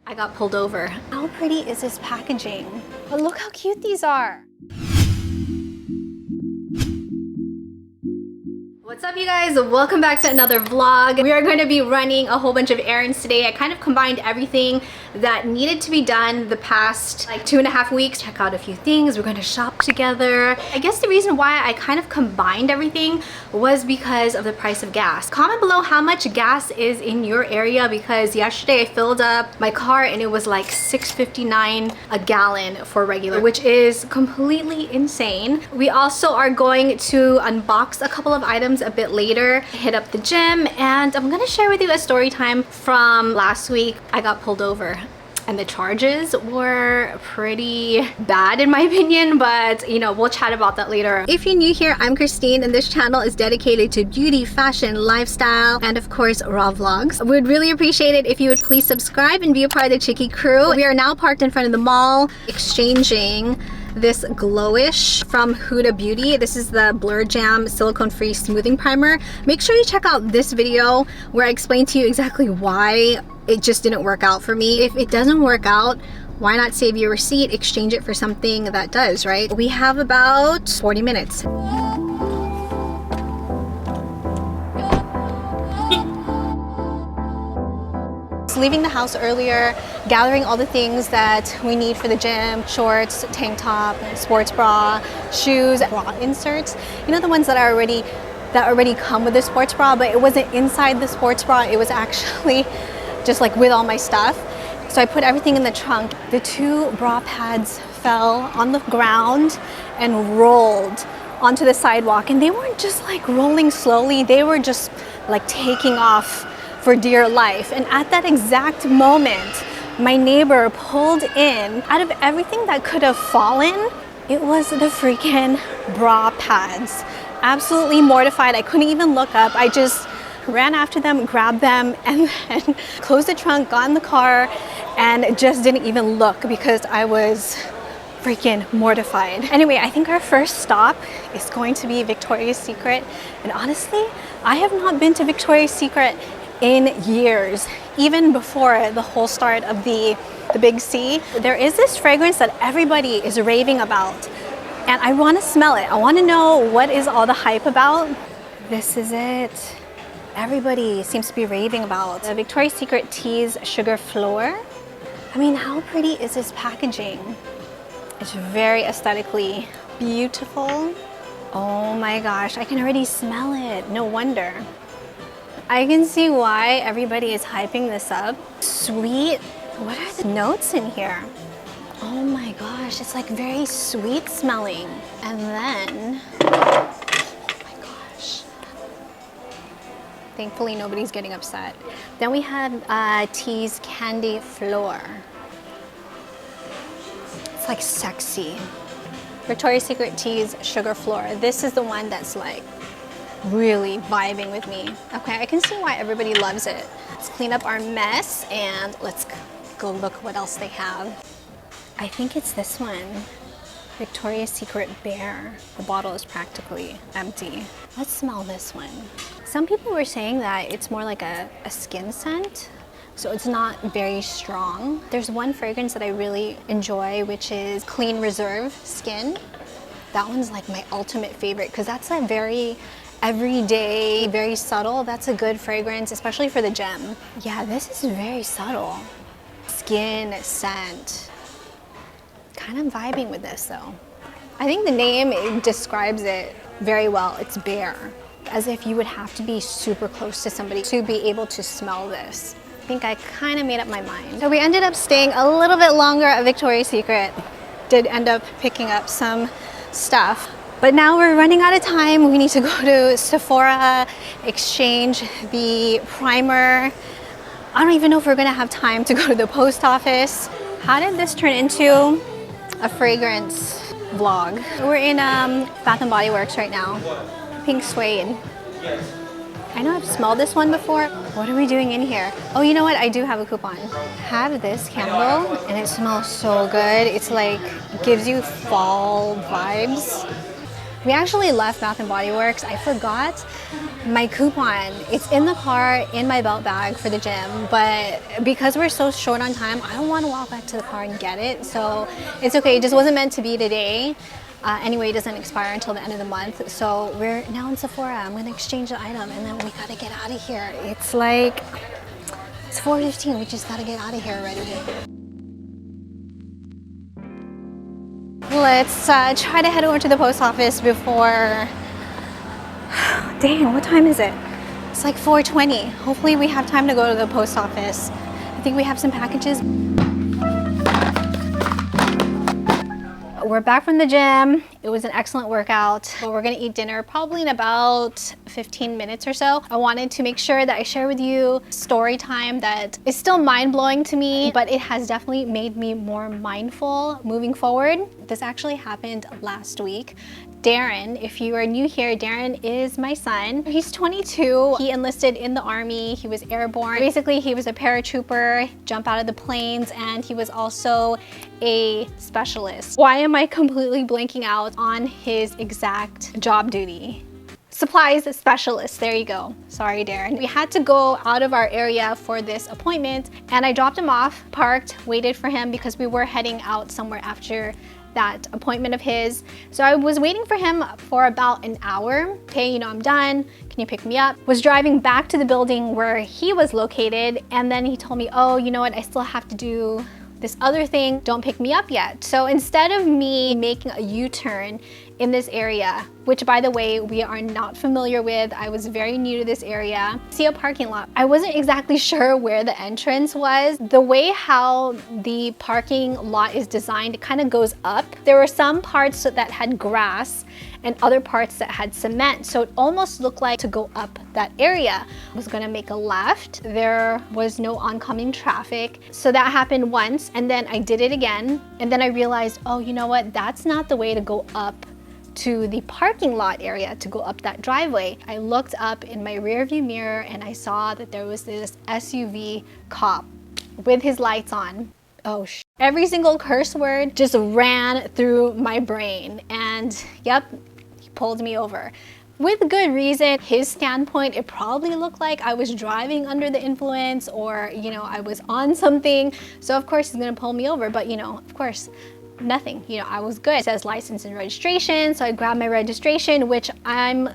I got pulled over. How pretty is this packaging? But look how cute these are. What's up, you guys? Welcome back to another vlog. We are going to be running a whole bunch of errands today. I kind of combined everything that needed to be done the past like 2.5 weeks. Check out a few things. We're going to shop together. I guess the reason why I kind of combined everything was because of the price of gas. Comment below how much gas is in your area, because yesterday I filled up my car and it was like $6.59 a gallon for regular, which is completely insane. We also are going to unbox a couple of items a bit later, hit up the gym, and I'm gonna share with you a story time from last week. I got pulled over and the charges were pretty bad in my opinion, but you know, we'll chat about that later. If you're new here, I'm Christine and this channel is dedicated to beauty, fashion, lifestyle, and of course raw vlogs. We'd really appreciate it if you would please subscribe and be a part of the Chicky crew. We are now parked in front of the mall exchanging this glowish from Huda Beauty. This is the Blur Jam silicone free smoothing primer. Make sure you check out this video where I explain to you exactly why it just didn't work out for me. If it doesn't work out, why not save your receipt, exchange it for something that does, right? We have about 40 minutes. Leaving the house earlier, gathering all the things that we need for the gym: shorts, tank top, sports bra, shoes, bra inserts. You know, the ones that are already come with the sports bra, but it wasn't inside the sports bra. It was actually just like with all my stuff. So I put everything in the trunk. The 2 bra pads fell on the ground and rolled onto the sidewalk, and they weren't just like rolling slowly, they were just like taking off for dear life. And at that exact moment, my neighbor pulled in. Out of everything that could have fallen, it was the freaking bra pads. Absolutely mortified. I couldn't even look up. I just ran after them, grabbed them, and then closed the trunk, got in the car, and just didn't even look because I was freaking mortified. Anyway, I think our first stop is going to be Victoria's Secret. And honestly, I have not been to Victoria's Secret in years, even before the whole start of the Big C. There is this fragrance that everybody is raving about, and I want to smell it. I want to know what is all the hype about. This is it. Everybody seems to be raving about the Victoria's Secret Tease Sugar Fleur. I mean, how pretty is this packaging? It's very aesthetically beautiful. Oh my gosh, I can already smell it. No wonder. I can see why everybody is hyping this up. Sweet. What are the notes in here? Oh my gosh, it's like very sweet smelling. And then, oh my gosh. Thankfully, nobody's getting upset. Then we have Tease Candy Fleur. It's like sexy. Victoria's Secret Tease Sugar Fleur. This is the one that's like really vibing with me. Okay, I can see why everybody loves it. Let's clean up our mess and let's go look what else they have. I think it's this one, Victoria's Secret Bare. The bottle is practically empty. Let's smell this one. Some people were saying that it's more like a skin scent, so it's not very strong. There's one fragrance that I really enjoy, which is Clean Reserve Skin. That one's like my ultimate favorite because that's a very everyday, very subtle. That's a good fragrance, especially for the gym. Yeah, this is very subtle. Skin scent. Kind of vibing with this though. I think the name describes it very well. It's bare. As if you would have to be super close to somebody to be able to smell this. I think I kind of made up my mind. So we ended up staying a little bit longer at Victoria's Secret. Did end up picking up some stuff. But now we're running out of time. We need to go to Sephora, exchange the primer. I don't even know if we're gonna have time to go to the post office. How did this turn into a fragrance vlog? We're in Bath & Body Works right now. Pink Suede. I know I've smelled this one before. What are we doing in here? Oh, you know what? I do have a coupon. Have this candle and it smells so good. It's like, gives you fall vibes. We actually left Bath & Body Works. I forgot my coupon. It's in the car, in my belt bag for the gym, but because we're so short on time, I don't want to walk back to the car and get it. So it's okay, it just wasn't meant to be today. Anyway, it doesn't expire until the end of the month. So we're now in Sephora. I'm gonna exchange the item and then we gotta get out of here. It's like, it's 4:15, we just gotta get out of here already. Let's try to head over to the post office before, dang, what time is it? It's like 4:20. Hopefully we have time to go to the post office. I think we have some packages. We're back from the gym. It was an excellent workout. We're gonna eat dinner probably in about 15 minutes or so. I wanted to make sure that I share with you story time that is still mind-blowing to me, but it has definitely made me more mindful moving forward. This actually happened last week. Darren, if you are new here, Darren is my son. He's 22. He enlisted in the Army. He was airborne. Basically, he was a paratrooper, jump out of the planes, and he was also a specialist. Why am I completely blanking out on his exact job duty? Supplies specialist, there you go. Sorry, Darren. We had to go out of our area for this appointment, and I dropped him off, parked, waited for him because we were heading out somewhere after that appointment of his. So I was waiting for him for about an hour. Okay, you know, I'm done. Can you pick me up? Was driving back to the building where he was located, and then he told me, oh, you know what, I still have to do this other thing. Don't pick me up yet. So instead of me making a U-turn in this area, which by the way, we are not familiar with. I was very new to this area. See a parking lot. I wasn't exactly sure where the entrance was. The way how the parking lot is designed, it kind of goes up. There were some parts that had grass and other parts that had cement. So it almost looked like to go up that area. I was gonna make a left. There was no oncoming traffic. So that happened once, and then I did it again. And then I realized, oh, you know what? That's not the way to go up to the parking lot area, to go up that driveway. I looked up in my rear view mirror and I saw that there was this SUV cop with his lights on. Oh, every single curse word just ran through my brain, and yep, he pulled me over. With good reason. His standpoint, it probably looked like I was driving under the influence, or, you know, I was on something. So of course he's gonna pull me over, but you know, of course, nothing. You know, I was good. It says license and registration, so I grabbed my registration, which I'm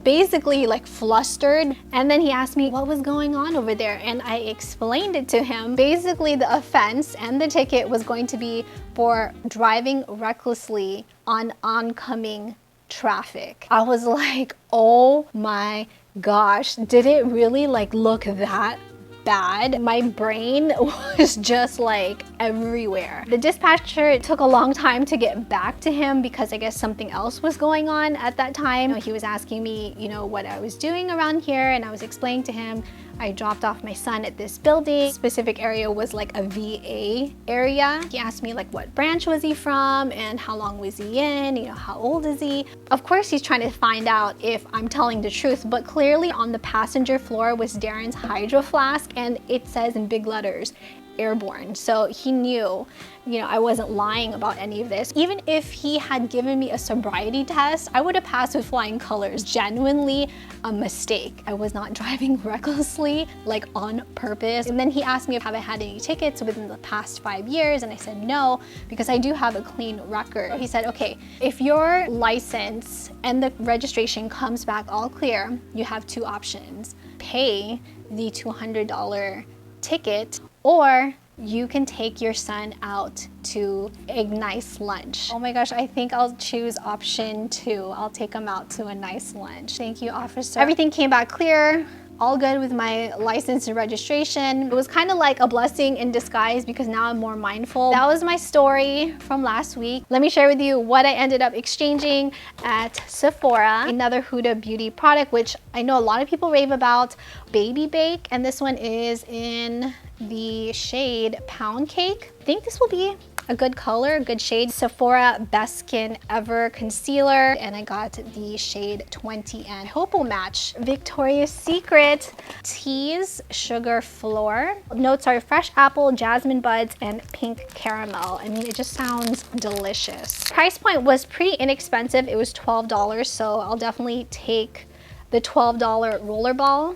basically like flustered. And then he asked me what was going on over there, and I explained it to him. Basically, the offense and the ticket was going to be for driving recklessly on oncoming traffic. I was like, oh my gosh, did it really like look that bad? My brain was just like everywhere. The dispatcher took a long time to get back to him because I guess something else was going on at that time. He was asking me, you know, what I was doing around here, and I was explaining to him I dropped off my son at this building. Specific area was like a VA area. He asked me like what branch was he from and how long was he in, you know, how old is he? Of course he's trying to find out if I'm telling the truth, but clearly on the passenger floor was Darren's hydro flask, and it says in big letters, airborne. So he knew, you know, I wasn't lying about any of this. Even if he had given me a sobriety test, I would have passed with flying colors. Genuinely a mistake. I was not driving recklessly, like on purpose. And then he asked me if I had any tickets within the past 5 years, and I said no, because I do have a clean record. He said, okay, if your license and the registration comes back all clear, you have two options. Pay the $200 ticket, or you can take your son out to a nice lunch. Oh my gosh, I think I'll choose option 2. I'll take him out to a nice lunch. Thank you, officer. Everything came back clear. All good with my license and registration. It was kind of like a blessing in disguise because now I'm more mindful. That was my story from last week. Let me share with you what I ended up exchanging at Sephora. Another Huda Beauty product, which I know a lot of people rave about, Baby Bake, and this one is in the shade Pound Cake. I think this will be a good color, a good shade. Sephora Best Skin Ever Concealer, and I got the shade 20, and I hope will match. Victoria's Secret Tease Sugar Fleur. Notes are fresh apple, jasmine buds, and pink caramel. I mean, it just sounds delicious. Price point was pretty inexpensive. It was $12, so I'll definitely take the $12 rollerball.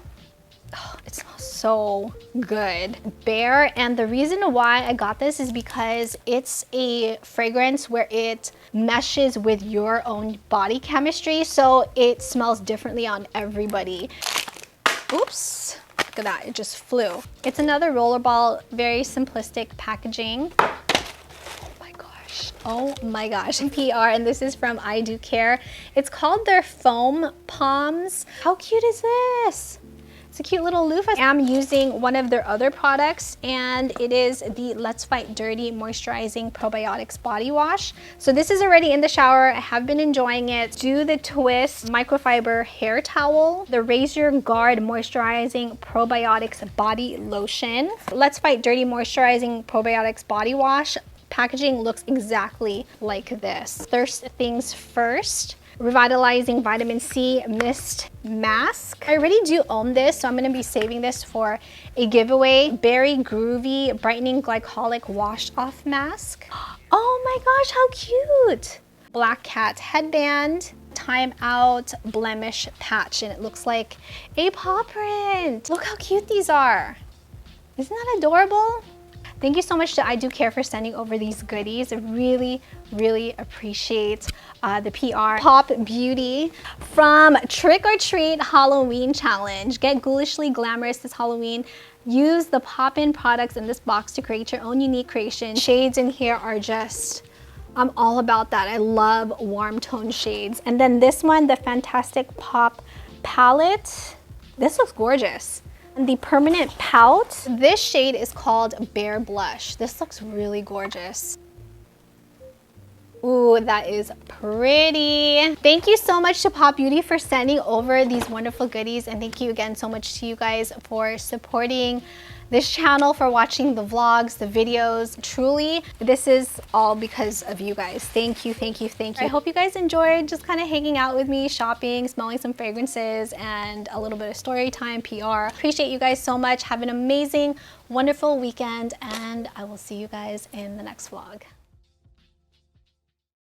Oh, it smells so good. Bare, and the reason why I got this is because it's a fragrance where it meshes with your own body chemistry, so it smells differently on everybody. Oops, look at that, it just flew. It's another rollerball, very simplistic packaging. Oh my gosh, PR, and this is from I Do Care. It's called their Foam Palms. How cute is this? It's a cute little loofah. I'm using one of their other products, and it is the Let's Fight Dirty Moisturizing Probiotics Body Wash. So this is already in the shower. I have been enjoying it. Do the Twist Microfiber Hair Towel, the Razor Guard Moisturizing Probiotics Body Lotion, Let's Fight Dirty Moisturizing Probiotics Body Wash. Packaging looks exactly like this. First things first, Revitalizing Vitamin C Mist Mask. I already do own this, so I'm gonna be saving this for a giveaway. Berry Groovy Brightening Glycolic Wash Off Mask. Oh my gosh, how cute! Black Cat Headband. Time Out Blemish Patch, and it looks like a paw print. Look how cute these are. Isn't that adorable? Thank you so much to I Do Care for sending over these goodies. I really, really appreciate the PR. Pop Beauty from Trick or Treat Halloween Challenge. Get ghoulishly glamorous this Halloween. Use the pop-in products in this box to create your own unique creation. Shades in here are just, I'm all about that. I love warm tone shades. And then this one, the Fantastic Pop Palette. This looks gorgeous. The Permanent Pout. This shade is called Bare Blush. This looks really gorgeous. Ooh, that is pretty. Thank you so much to Pop Beauty for sending over these wonderful goodies, and thank you again so much to you guys for supporting this channel, for watching the vlogs, the videos. Truly, this is all because of you guys. Thank you, thank you, thank you. I hope you guys enjoyed just kind of hanging out with me, shopping, smelling some fragrances, and a little bit of story time, PR. Appreciate you guys so much. Have an amazing, wonderful weekend, and I will see you guys in the next vlog.